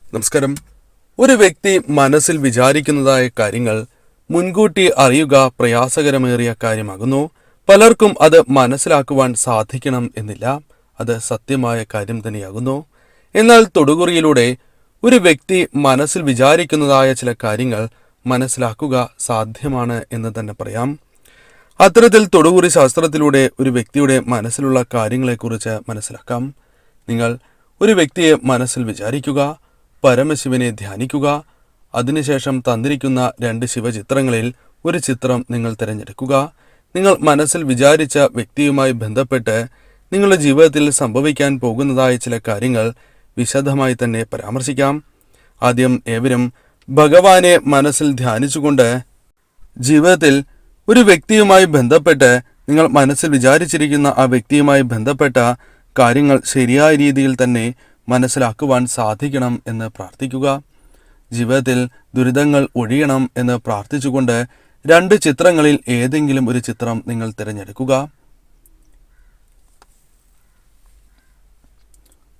നമസ്കാരം. ഒരു വ്യക്തി മനസ്സിൽ വിചാരിക്കുന്നതായ കാര്യങ്ങൾ മുൻകൂട്ടി അറിയുക പ്രയാസകരമേറിയ കാര്യമാകുന്നു. പലർക്കും അത് മനസ്സിലാക്കുവാൻ സാധിക്കണം എന്നില്ല. അത് സത്യമായ കാര്യം തന്നെയാകുന്നു. എന്നാൽ തൊടുകുറിയിലൂടെ ഒരു വ്യക്തി മനസ്സിൽ വിചാരിക്കുന്നതായ ചില കാര്യങ്ങൾ മനസ്സിലാക്കുക സാധ്യമാണ് എന്ന് തന്നെ പറയാം. അത്തരത്തിൽ തൊടുകുറി ശാസ്ത്രത്തിലൂടെ ഒരു വ്യക്തിയുടെ മനസ്സിലുള്ള കാര്യങ്ങളെക്കുറിച്ച് മനസ്സിലാക്കാം. നിങ്ങൾ ഒരു വ്യക്തിയെ മനസ്സിൽ വിചാരിക്കുക, പരമശിവനെ ധ്യാനിക്കുക. അതിനുശേഷം തന്നിരിക്കുന്ന 2 ശിവചിത്രങ്ങളിൽ ഒരു ചിത്രം നിങ്ങൾ തിരഞ്ഞെടുക്കുക. നിങ്ങൾ മനസ്സിൽ വിചാരിച്ച വ്യക്തിയുമായി ബന്ധപ്പെട്ട് നിങ്ങളുടെ ജീവിതത്തിൽ സംഭവിക്കാൻ പോകുന്നതായ ചില കാര്യങ്ങൾ വിശദമായി തന്നെ പരാമർശിക്കാം. ആദ്യം ഏവരും ഭഗവാനെ മനസ്സിൽ ധ്യാനിച്ചുകൊണ്ട് ജീവിതത്തിൽ ഒരു വ്യക്തിയുമായി ബന്ധപ്പെട്ട് നിങ്ങൾ മനസ്സിൽ വിചാരിച്ചിരിക്കുന്ന ആ വ്യക്തിയുമായി ബന്ധപ്പെട്ട കാര്യങ്ങൾ ശരിയായ രീതിയിൽ തന്നെ മനസ്സിലാക്കുവാൻ സാധിക്കണം എന്ന് പ്രാർത്ഥിക്കുക. ജീവിതത്തിൽ ദുരിതങ്ങൾ ഒഴിയണം എന്ന് പ്രാർത്ഥിച്ചുകൊണ്ട് 2 ചിത്രങ്ങളിൽ ഏതെങ്കിലും ഒരു ചിത്രം നിങ്ങൾ തിരഞ്ഞെടുക്കുക.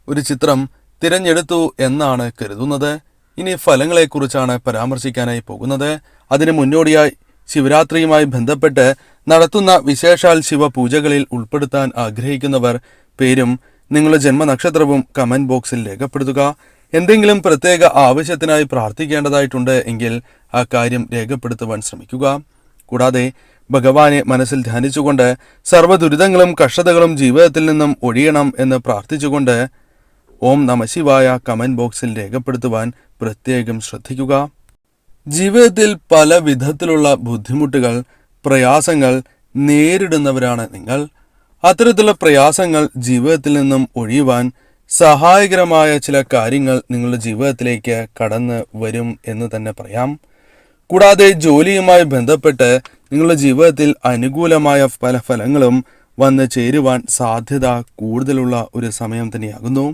ഒരു ചിത്രം തിരഞ്ഞെടുത്തു എന്നാണ് കരുതുന്നത്. ഇനി ഫലങ്ങളെക്കുറിച്ചാണ് പരാമർശിക്കാനായി പോകുന്നത്. അതിന് മുന്നോടിയായി ശിവരാത്രിയുമായി ബന്ധപ്പെട്ട് നടത്തുന്ന വിശേഷാൽ ശിവപൂജകളിൽ ഉൾപ്പെടുത്താൻ ആഗ്രഹിക്കുന്നവർ പേരും നിങ്ങളുടെ ജന്മനക്ഷത്രവും കമന്റ് ബോക്സിൽ രേഖപ്പെടുത്തുക. എന്തെങ്കിലും പ്രത്യേക ആവശ്യത്തിനായി പ്രാർത്ഥിക്കേണ്ടതായിട്ടുണ്ട് എങ്കിൽ ആ കാര്യം രേഖപ്പെടുത്തുവാൻ ശ്രമിക്കുക. കൂടാതെ ഭഗവാനെ മനസ്സിൽ ധ്യാനിച്ചുകൊണ്ട് സർവ്വദുരിതങ്ങളും കഷ്ടതകളും ജീവിതത്തിൽ നിന്നും ഒഴിയണം എന്ന് പ്രാർത്ഥിച്ചുകൊണ്ട് ഓം നമഃശിവായ കമന്റ് ബോക്സിൽ രേഖപ്പെടുത്തുവാൻ പ്രത്യേകം ശ്രദ്ധിക്കുക. ജീവിതത്തിൽ പല വിധത്തിലുള്ള ബുദ്ധിമുട്ടുകൾ, പ്രയാസങ്ങൾ നേരിടുന്നവരാണ് നിങ്ങൾ. അത്തരത്തിലുള്ള പ്രയാസങ്ങൾ ജീവിതത്തിൽ നിന്നും ഒഴിയുവാൻ സഹായകരമായ ചില കാര്യങ്ങൾ നിങ്ങളുടെ ജീവിതത്തിലേക്ക് കടന്ന് വരും എന്ന് തന്നെ പറയാം. കൂടാതെ ജോലിയുമായി ബന്ധപ്പെട്ട് നിങ്ങളുടെ ജീവിതത്തിൽ അനുകൂലമായ പല ഫലങ്ങളും വന്ന് ചേരുവാൻ സാധ്യത കൂടുതലുള്ള ഒരു സമയം തന്നെയാകുന്നു.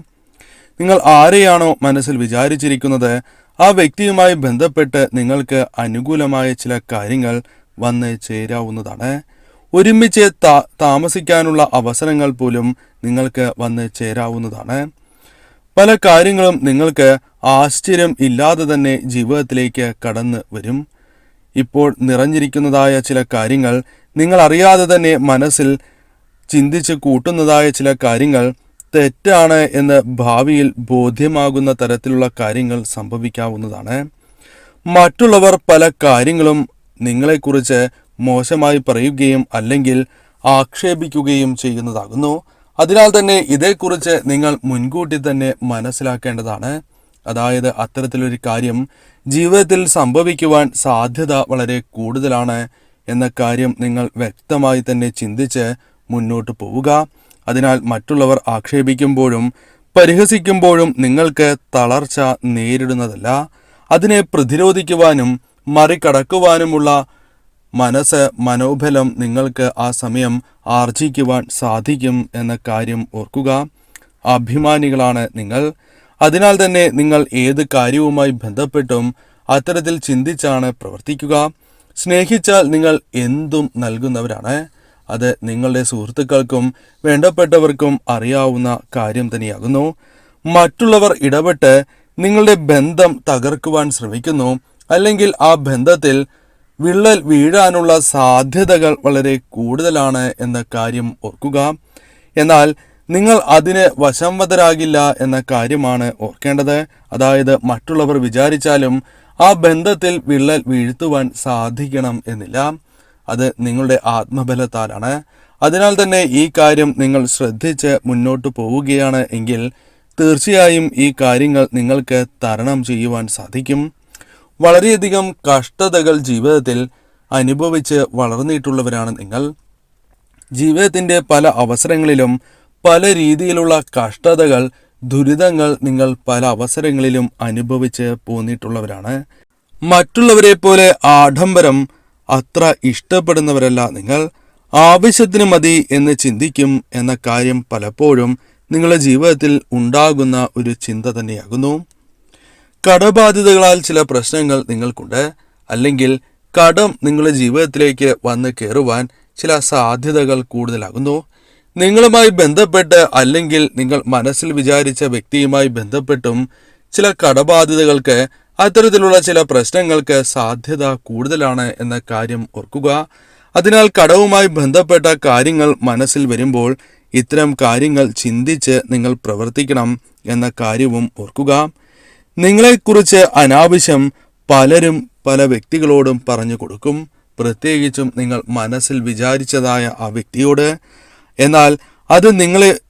നിങ്ങൾ ആരെയാണോ മനസ്സിൽ വിചാരിച്ചിരിക്കുന്നത് ആ വ്യക്തിയുമായി ബന്ധപ്പെട്ട് നിങ്ങൾക്ക് അനുകൂലമായ ചില കാര്യങ്ങൾ വന്ന് ചേരാവുന്നതാണ്. ഒരുമിച്ച് താമസിക്കാനുള്ള അവസരങ്ങൾ പോലും നിങ്ങൾക്ക് വന്ന് ചേരാവുന്നതാണ്. പല കാര്യങ്ങളും നിങ്ങൾക്ക് ആശ്ചര്യം ഇല്ലാതെ തന്നെ ജീവിതത്തിലേക്ക് കടന്നു വരും. ഇപ്പോൾ നിറഞ്ഞിരിക്കുന്നതായ ചില കാര്യങ്ങൾ നിങ്ങൾ അറിയാതെ തന്നെ മനസ്സിൽ ചിന്തിച്ച് കൂട്ടുന്നതായ ചില കാര്യങ്ങൾ തെറ്റാണ് എന്ന് ഭാവിയിൽ ബോധ്യമാകുന്ന തരത്തിലുള്ള കാര്യങ്ങൾ സംഭവിക്കാവുന്നതാണ്. മറ്റുള്ളവർ പല കാര്യങ്ങളും നിങ്ങളെക്കുറിച്ച് മോശമായി പറയുകയും അല്ലെങ്കിൽ ആക്ഷേപിക്കുകയും ചെയ്യുന്നതാകുന്നു. അതിനാൽ തന്നെ ഇതേക്കുറിച്ച് നിങ്ങൾ മുൻകൂട്ടി തന്നെ മനസ്സിലാക്കേണ്ടതാണ്. അതായത് അത്തരത്തിലൊരു കാര്യം ജീവിതത്തിൽ സംഭവിക്കുവാൻ സാധ്യത വളരെ കൂടുതലാണ് എന്ന കാര്യം നിങ്ങൾ വ്യക്തമായി തന്നെ ചിന്തിച്ച് മുന്നോട്ട് പോവുക. അതിനാൽ മറ്റുള്ളവർ ആക്ഷേപിക്കുമ്പോഴും പരിഹസിക്കുമ്പോഴും നിങ്ങൾക്ക് തളർച്ച നേരിടുന്നതല്ല. അതിനെ പ്രതിരോധിക്കുവാനും മറികടക്കുവാനുമുള്ള മനോബലം നിങ്ങൾക്ക് ആ സമയം ആർജിക്കുവാൻ സാധിക്കും എന്ന കാര്യം ഓർക്കുക. അഭിമാനികളാണ് നിങ്ങൾ. അതിനാൽ തന്നെ നിങ്ങൾ ഏത് കാര്യവുമായി ബന്ധപ്പെട്ടും അത്തരത്തിൽ ചിന്തിച്ചാണ് പ്രവർത്തിക്കുക. സ്നേഹിച്ചാൽ നിങ്ങൾ എന്തും നൽകുന്നവരാണ്. അത് നിങ്ങളുടെ സുഹൃത്തുക്കൾക്കും വേണ്ടപ്പെട്ടവർക്കും അറിയാവുന്ന കാര്യം തന്നെയാകുന്നു. മറ്റുള്ളവർ ഇടപെട്ട് നിങ്ങളുടെ ബന്ധം തകർക്കുവാൻ ശ്രമിക്കുന്നു, അല്ലെങ്കിൽ ആ ബന്ധത്തിൽ വിള്ളൽ വീഴാനുള്ള സാധ്യതകൾ വളരെ കൂടുതലാണ് എന്ന കാര്യം ഓർക്കുക. എന്നാൽ നിങ്ങൾ അതിന് വശംവദരാകില്ല എന്ന കാര്യമാണ് ഓർക്കേണ്ടത്. അതായത് മറ്റുള്ളവർ വിചാരിച്ചാലും ആ ബന്ധത്തിൽ വിള്ളൽ വീഴ്ത്തുവാൻ സാധിക്കണം എന്നില്ല. അത് നിങ്ങളുടെ ആത്മബലത്താലാണ്. അതിനാൽ തന്നെ ഈ കാര്യം നിങ്ങൾ ശ്രദ്ധിച്ച് മുന്നോട്ട് പോവുകയാണ് എങ്കിൽ തീർച്ചയായും ഈ കാര്യങ്ങൾ നിങ്ങൾക്ക് തരണം ചെയ്യുവാൻ സാധിക്കും. വളരെയധികം കഷ്ടതകൾ ജീവിതത്തിൽ അനുഭവിച്ച് വളർന്നിട്ടുള്ളവരാണ് നിങ്ങൾ. ജീവിതത്തിൻ്റെ പല അവസരങ്ങളിലും പല രീതിയിലുള്ള കഷ്ടതകൾ, ദുരിതങ്ങൾ നിങ്ങൾ പല അവസരങ്ങളിലും അനുഭവിച്ച് പോന്നിട്ടുള്ളവരാണ്. മറ്റുള്ളവരെ പോലെ ആഡംബരം അത്ര ഇഷ്ടപ്പെടുന്നവരല്ല നിങ്ങൾ. ആവശ്യത്തിന് മതി എന്ന് ചിന്തിക്കും എന്ന കാര്യം പലപ്പോഴും നിങ്ങളുടെ ജീവിതത്തിൽ ഉണ്ടാകുന്ന ഒരു ചിന്ത തന്നെയാകുന്നു. കടബാധ്യതകളാൽ ചില പ്രശ്നങ്ങൾ നിങ്ങൾക്കുണ്ട്, അല്ലെങ്കിൽ കടം നിങ്ങളുടെ ജീവിതത്തിലേക്ക് വന്ന് കയറുവാൻ ചില സാധ്യതകൾ കൂടുതലാകുന്നു. നിങ്ങളുമായി ബന്ധപ്പെട്ട് അല്ലെങ്കിൽ നിങ്ങൾ മനസ്സിൽ വിചാരിച്ച വ്യക്തിയുമായി ബന്ധപ്പെട്ടും ചില കടബാധ്യതകൾക്ക്, അത്തരത്തിലുള്ള ചില പ്രശ്നങ്ങൾക്ക് സാധ്യത കൂടുതലാണ് എന്ന കാര്യം ഓർക്കുക. അതിനാൽ കടവുമായി ബന്ധപ്പെട്ട കാര്യങ്ങൾ മനസ്സിൽ വരുമ്പോൾ ഇത്തരം കാര്യങ്ങൾ ചിന്തിച്ച് നിങ്ങൾ പ്രവർത്തിക്കണം എന്ന കാര്യവും ഓർക്കുക. നിങ്ങളെക്കുറിച്ച് അനാവശ്യം പലരും പല വ്യക്തികളോടും പറഞ്ഞു കൊടുക്കും, പ്രത്യേകിച്ചും നിങ്ങൾ മനസ്സിൽ വിചാരിച്ചതായ ആ വ്യക്തിയോട്. എന്നാൽ അത് നിങ്ങളെ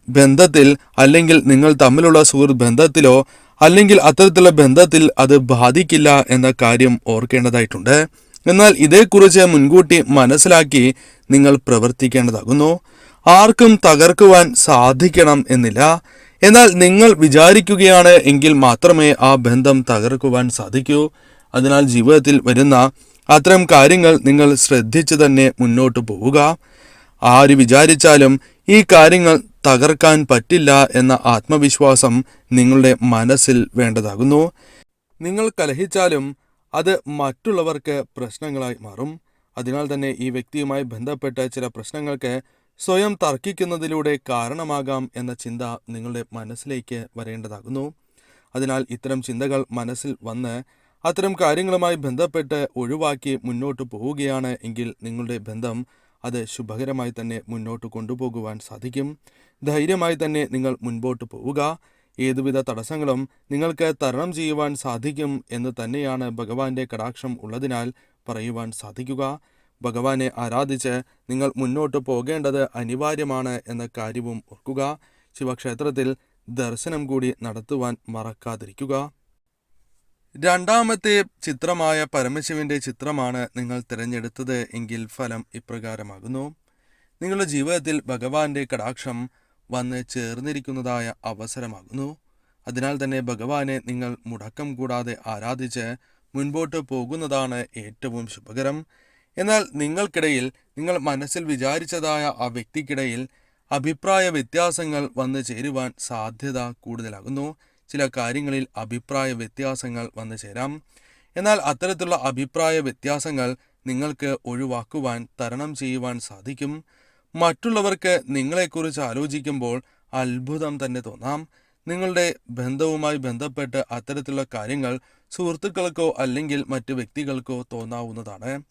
ബന്ധത്തിൽ, അല്ലെങ്കിൽ നിങ്ങൾ തമ്മിലുള്ള സുഹൃത്ത് ബന്ധത്തിലോ അല്ലെങ്കിൽ അത്തരത്തിലുള്ള ബന്ധത്തിൽ അത് ബാധിക്കില്ല എന്ന കാര്യം ഓർക്കേണ്ടതായിട്ടുണ്ട്. എന്നാൽ ഇതേക്കുറിച്ച് മുൻകൂട്ടി മനസ്സിലാക്കി നിങ്ങൾ പ്രവർത്തിക്കേണ്ടതാകുന്നു. ആർക്കും തകർക്കുവാൻ സാധിക്കണം എന്നില്ല. എന്നാൽ നിങ്ങൾ വിചാരിക്കുകയാണ് എങ്കിൽ മാത്രമേ ആ ബന്ധം തകർക്കുവാൻ സാധിക്കൂ. അതിനാൽ ജീവിതത്തിൽ വരുന്ന അത്തരം കാര്യങ്ങൾ നിങ്ങൾ ശ്രദ്ധിച്ച് തന്നെ മുന്നോട്ട് പോവുക. ആര് വിചാരിച്ചാലും ഈ കാര്യങ്ങൾ തകർക്കാൻ പറ്റില്ല എന്ന ആത്മവിശ്വാസം നിങ്ങളുടെ മനസ്സിൽ വേണ്ടതാകുന്നു. നിങ്ങൾ കലഹിച്ചാലും അത് മറ്റുള്ളവർക്ക് പ്രശ്നങ്ങളായി മാറും. അതിനാൽ തന്നെ ഈ വ്യക്തിയുമായി ബന്ധപ്പെട്ട ചില പ്രശ്നങ്ങൾക്ക് സ്വയം തർക്കിക്കുന്നതിലൂടെ കാരണമാകാം എന്ന ചിന്ത നിങ്ങളുടെ മനസ്സിലേക്ക് വരേണ്ടതാകുന്നു. അതിനാൽ ഇത്തരം ചിന്തകൾ മനസ്സിൽ വന്ന് അത്തരം കാര്യങ്ങളുമായി ബന്ധപ്പെട്ട് ഒഴിവാക്കി മുന്നോട്ട് പോവുകയാണ് എങ്കിൽ നിങ്ങളുടെ ബന്ധം അത് ശുഭകരമായി തന്നെ മുന്നോട്ട് കൊണ്ടുപോകുവാൻ സാധിക്കും. ധൈര്യമായി തന്നെ നിങ്ങൾ മുൻപോട്ട് പോവുക. ഏതുവിധ തടസ്സങ്ങളും നിങ്ങൾക്ക് തരണം ചെയ്യുവാൻ സാധിക്കും എന്ന് തന്നെയാണ് ഭഗവാന്റെ കടാക്ഷം ഉള്ളതിനാൽ പറയുവാൻ സാധിക്കുക. ഭഗവാനെ ആരാധിച്ച് നിങ്ങൾ മുന്നോട്ട് പോകേണ്ടത് അനിവാര്യമാണ് എന്ന കാര്യവും ഓർക്കുക. ശിവക്ഷേത്രത്തിൽ ദർശനം കൂടി നടത്തുവാൻ മറക്കാതിരിക്കുക. രണ്ടാമത്തെ ചിത്രമായ പരമശിവന്റെ ചിത്രമാണ് നിങ്ങൾ തിരഞ്ഞെടുത്തത് എങ്കിൽ ഫലം ഇപ്രകാരമാകുന്നു. നിങ്ങളുടെ ജീവിതത്തിൽ ഭഗവാന്റെ കടാക്ഷം വന്ന് ചേർന്നിരിക്കുന്നതായ അവസരമാകുന്നു. അതിനാൽ തന്നെ ഭഗവാനെ നിങ്ങൾ മുടക്കം കൂടാതെ ആരാധിച്ച് മുൻപോട്ട് പോകുന്നതാണ് ഏറ്റവും ശുഭകരം. എന്നാൽ നിങ്ങൾക്കിടയിൽ, നിങ്ങൾ മനസ്സിൽ വിചാരിച്ചതായ ആ വ്യക്തിക്കിടയിൽ അഭിപ്രായ വ്യത്യാസങ്ങൾ വന്നു ചേരുവാൻ സാധ്യത കൂടുതലാകുന്നു. ചില കാര്യങ്ങളിൽ അഭിപ്രായ വ്യത്യാസങ്ങൾ വന്നു ചേരാം. എന്നാൽ അത്തരത്തിലുള്ള അഭിപ്രായ വ്യത്യാസങ്ങൾ നിങ്ങൾക്ക് ഒഴിവാക്കുവാൻ, തരണം ചെയ്യുവാൻ സാധിക്കും. മറ്റുള്ളവർക്ക് നിങ്ങളെക്കുറിച്ച് ആലോചിക്കുമ്പോൾ അത്ഭുതം തന്നെ തോന്നാം. നിങ്ങളുടെ ബന്ധവുമായി ബന്ധപ്പെട്ട് അത്തരത്തിലുള്ള കാര്യങ്ങൾ സുഹൃത്തുക്കൾക്കോ അല്ലെങ്കിൽ മറ്റു വ്യക്തികൾക്കോ തോന്നാവുന്നതാണ്.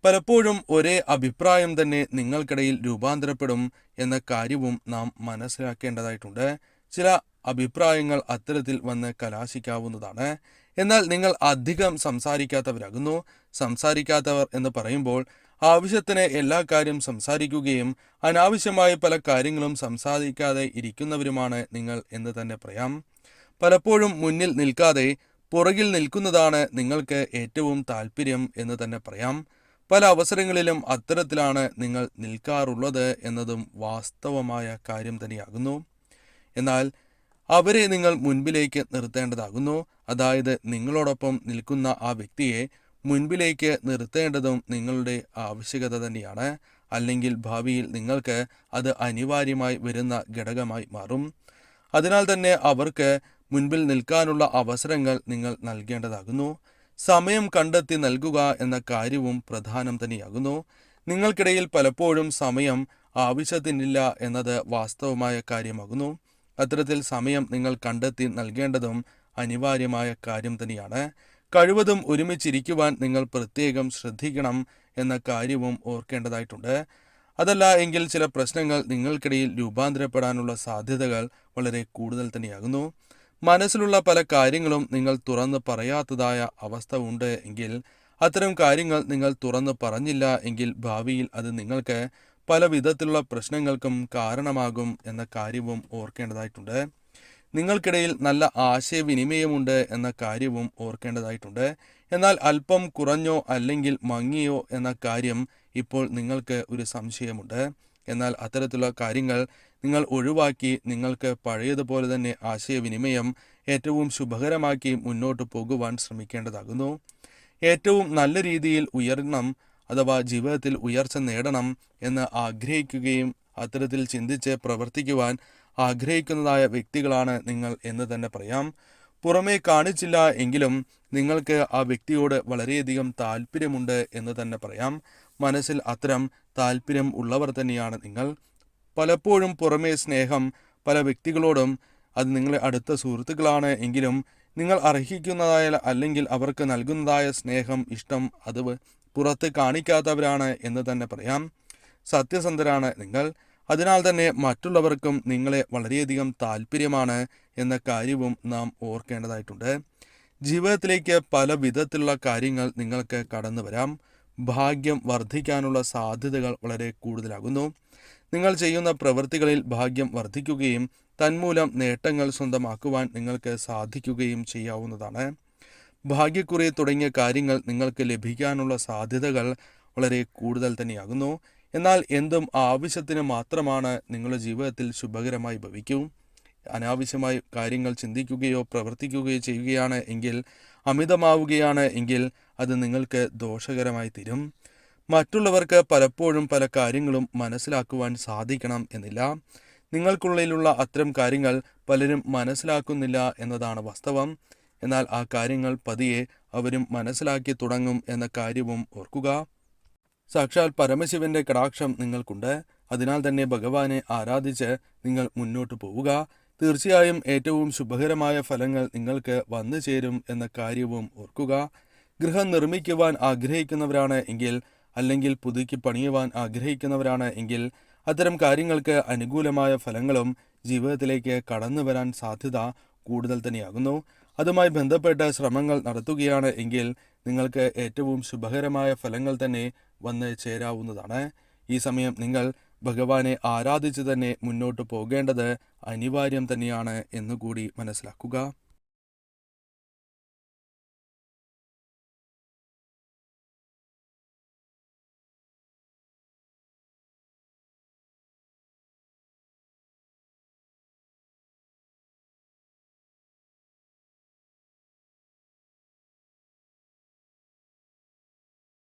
പലപ്പോഴും ഒരേ അഭിപ്രായം തന്നെ നിങ്ങൾക്കിടയിൽ രൂപാന്തരപ്പെടും എന്ന കാര്യവും നാം മനസ്സിലാക്കേണ്ടതായിട്ടുണ്ട്. ചില അഭിപ്രായങ്ങൾ അത്തരത്തിൽ വന്ന് കലാശിക്കാവുന്നതാണ്. എന്നാൽ നിങ്ങൾ അധികം സംസാരിക്കാത്തവരാകുന്നു. സംസാരിക്കാത്തവർ എന്ന് പറയുമ്പോൾ ആവശ്യത്തിന് എല്ലാ കാര്യം സംസാരിക്കുകയും അനാവശ്യമായ പല കാര്യങ്ങളും സംസാരിക്കാതെ ഇരിക്കുന്നവരുമാണ് നിങ്ങൾ എന്ന് തന്നെ പറയാം. പലപ്പോഴും മുന്നിൽ നിൽക്കാതെ പുറകിൽ നിൽക്കുന്നതാണ് നിങ്ങൾക്ക് ഏറ്റവും താല്പര്യം എന്ന് തന്നെ പറയാം. പല അവസരങ്ങളിലും അത്തരത്തിലാണ് നിങ്ങൾ നിൽക്കാറുള്ളത് എന്നതും വാസ്തവമായ കാര്യം തന്നെയാകുന്നു. എന്നാൽ അവരെ നിങ്ങൾ മുൻപിലേക്ക് നിർത്തേണ്ടതാകുന്നു. അതായത് നിങ്ങളോടൊപ്പം നിൽക്കുന്ന ആ വ്യക്തിയെ മുൻപിലേക്ക് നിർത്തേണ്ടതും നിങ്ങളുടെ ആവശ്യകത തന്നെയാണ്. അല്ലെങ്കിൽ ഭാവിയിൽ നിങ്ങൾക്ക് അത് അനിവാര്യമായി വരുന്ന ഘടകമായി മാറും. അതിനാൽ തന്നെ അവർക്ക് മുൻപിൽ നിൽക്കാനുള്ള അവസരങ്ങൾ നിങ്ങൾ നൽകേണ്ടതാകുന്നു. സമയം കണ്ടെത്തി നൽകുക എന്ന കാര്യവും പ്രധാനം തന്നെയാകുന്നു. നിങ്ങൾക്കിടയിൽ പലപ്പോഴും സമയം ആവശ്യത്തിനില്ല എന്നത് വാസ്തവമായ കാര്യമാകുന്നു. അത്തരത്തിൽ സമയം നിങ്ങൾ കണ്ടെത്തി നൽകേണ്ടതും അനിവാര്യമായ കാര്യം തന്നെയാണ്. കഴിവതും ഒരുമിച്ചിരിക്കുവാൻ നിങ്ങൾ പ്രത്യേകം ശ്രദ്ധിക്കണം എന്ന കാര്യവും ഓർക്കേണ്ടതായിട്ടുണ്ട്. അതല്ല എങ്കിൽ ചില പ്രശ്നങ്ങൾ നിങ്ങൾക്കിടയിൽ രൂപാന്തരപ്പെടാനുള്ള സാധ്യതകൾ വളരെ കൂടുതൽ തന്നെയാകുന്നു. മനസ്സിലുള്ള പല കാര്യങ്ങളും നിങ്ങൾ തുറന്ന് പറയാത്തതായ അവസ്ഥ ഉണ്ട് എങ്കിൽ, അത്തരം കാര്യങ്ങൾ നിങ്ങൾ തുറന്ന് പറഞ്ഞില്ല എങ്കിൽ ഭാവിയിൽ അത് നിങ്ങൾക്ക് പല വിധത്തിലുള്ള പ്രശ്നങ്ങൾക്കും കാരണമാകും എന്ന കാര്യവും ഓർക്കേണ്ടതായിട്ടുണ്ട്. നിങ്ങൾക്കിടയിൽ നല്ല ആശയവിനിമയമുണ്ട് എന്ന കാര്യവും ഓർക്കേണ്ടതായിട്ടുണ്ട്. എന്നാൽ അല്പം കുറഞ്ഞോ അല്ലെങ്കിൽ മങ്ങിയോ എന്ന കാര്യം ഇപ്പോൾ നിങ്ങൾക്ക് ഒരു സംശയമുണ്ട്. എന്നാൽ അത്തരത്തിലുള്ള കാര്യങ്ങൾ നിങ്ങൾ ഒഴിവാക്കി നിങ്ങൾക്ക് പഴയതുപോലെ തന്നെ ആശയവിനിമയം ഏറ്റവും ശുഭകരമാക്കി മുന്നോട്ട് പോകുവാൻ ശ്രമിക്കേണ്ടതാകുന്നു. ഏറ്റവും നല്ല രീതിയിൽ ഉയരണം, അഥവാ ജീവിതത്തിൽ ഉയർച്ച നേടണം എന്ന് ആഗ്രഹിക്കുകയും അത്തരത്തിൽ ചിന്തിച്ച് പ്രവർത്തിക്കുവാൻ ആഗ്രഹിക്കുന്നതായ വ്യക്തികളാണ് നിങ്ങൾ എന്ന് തന്നെ പറയാം. പുറമേ കാണിച്ചില്ല എങ്കിലും നിങ്ങൾക്ക് ആ വ്യക്തിയോട് വളരെയധികം താല്പര്യമുണ്ട് എന്ന് തന്നെ പറയാം. മനസ്സിൽ അത്തരം താല്പര്യം ഉള്ളവർ തന്നെയാണ് നിങ്ങൾ. പലപ്പോഴും പുറമേ സ്നേഹം പല വ്യക്തികളോടും അത് നിങ്ങളെ അടുത്ത സുഹൃത്തുക്കളാണ് എങ്കിലും നിങ്ങൾ അർഹിക്കുന്നതായ അല്ലെങ്കിൽ അവർക്ക് നൽകുന്നതായ സ്നേഹം, ഇഷ്ടം അത് പുറത്ത് കാണിക്കാത്തവരാണ് എന്ന് തന്നെ പറയാം. സത്യസന്ധരാണ് നിങ്ങൾ. അതിനാൽ തന്നെ മറ്റുള്ളവർക്കും നിങ്ങളെ വളരെയധികം താല്പര്യമാണ് എന്ന കാര്യവും നാം ഓർക്കേണ്ടതായിട്ടുണ്ട്. ജീവിതത്തിലേക്ക് പല വിധത്തിലുള്ള കാര്യങ്ങൾ നിങ്ങൾക്ക് കടന്നു വരാം. ഭാഗ്യം വർദ്ധിക്കാനുള്ള സാധ്യതകൾ വളരെ കൂടുതലാകുന്നു. നിങ്ങൾ ചെയ്യുന്ന പ്രവൃത്തികളിൽ ഭാഗ്യം വർദ്ധിക്കുകയും തന്മൂലം നേട്ടങ്ങൾ സ്വന്തമാക്കുവാൻ നിങ്ങൾക്ക് സാധിക്കുകയും ചെയ്യാവുന്നതാണ്. ഭാഗ്യക്കുറി തുടങ്ങിയ കാര്യങ്ങൾ നിങ്ങൾക്ക് ലഭിക്കാനുള്ള സാധ്യതകൾ വളരെ കൂടുതൽ തന്നെയാകുന്നു. എന്നാൽ എന്തും ആവശ്യത്തിന് മാത്രമാണ് നിങ്ങളുടെ ജീവിതത്തിൽ ശുഭകരമായി ഭവിക്കും. അനാവശ്യമായി കാര്യങ്ങൾ ചിന്തിക്കുകയോ പ്രവർത്തിക്കുകയോ ചെയ്യുകയാണ് എങ്കിൽ, അമിതമാവുകയാണ് എങ്കിൽ അത് നിങ്ങൾക്ക് ദോഷകരമായി തീരും. മറ്റുള്ളവർക്ക് പലപ്പോഴും പല കാര്യങ്ങളും മനസ്സിലാക്കുവാൻ സാധിക്കണം എന്നില്ല. നിങ്ങൾക്കുള്ളിലുള്ള അത്തരം കാര്യങ്ങൾ പലരും മനസ്സിലാക്കുന്നില്ല എന്നതാണ് വാസ്തവം. എന്നാൽ ആ കാര്യങ്ങൾ പതിയെ അവരും മനസ്സിലാക്കി തുടങ്ങും എന്ന കാര്യവും ഓർക്കുക. സാക്ഷാൽ പരമശിവന്റെ കടാക്ഷം നിങ്ങൾക്കുണ്ട്. അതിനാൽ തന്നെ ഭഗവാനെ ആരാധിച്ച് നിങ്ങൾ മുന്നോട്ട് പോവുക. തീർച്ചയായും ഏറ്റവും ശുഭകരമായ ഫലങ്ങൾ നിങ്ങൾക്ക് വന്നു ചേരും എന്ന കാര്യവും ഓർക്കുക. ഗൃഹം നിർമ്മിക്കുവാൻ ആഗ്രഹിക്കുന്നവരാണ് എങ്കിൽ, അല്ലെങ്കിൽ പുതുക്കി പണിയുവാൻ ആഗ്രഹിക്കുന്നവരാണ് എങ്കിൽ, അത്തരം കാര്യങ്ങൾക്ക് അനുകൂലമായ ഫലങ്ങളും ജീവിതത്തിലേക്ക് കടന്നു വരാൻ സാധ്യത കൂടുതൽ തന്നെയാകുന്നു. അതുമായി ബന്ധപ്പെട്ട ശ്രമങ്ങൾ നടത്തുകയാണ് എങ്കിൽ നിങ്ങൾക്ക് ഏറ്റവും ശുഭകരമായ ഫലങ്ങൾ തന്നെ വന്ന് ചേരാവുന്നതാണ്. ഈ സമയം നിങ്ങൾ ഭഗവാനെ ആരാധിച്ച് തന്നെ മുന്നോട്ട് പോകേണ്ടത് അനിവാര്യം തന്നെയാണ് എന്നുകൂടി മനസ്സിലാക്കുക.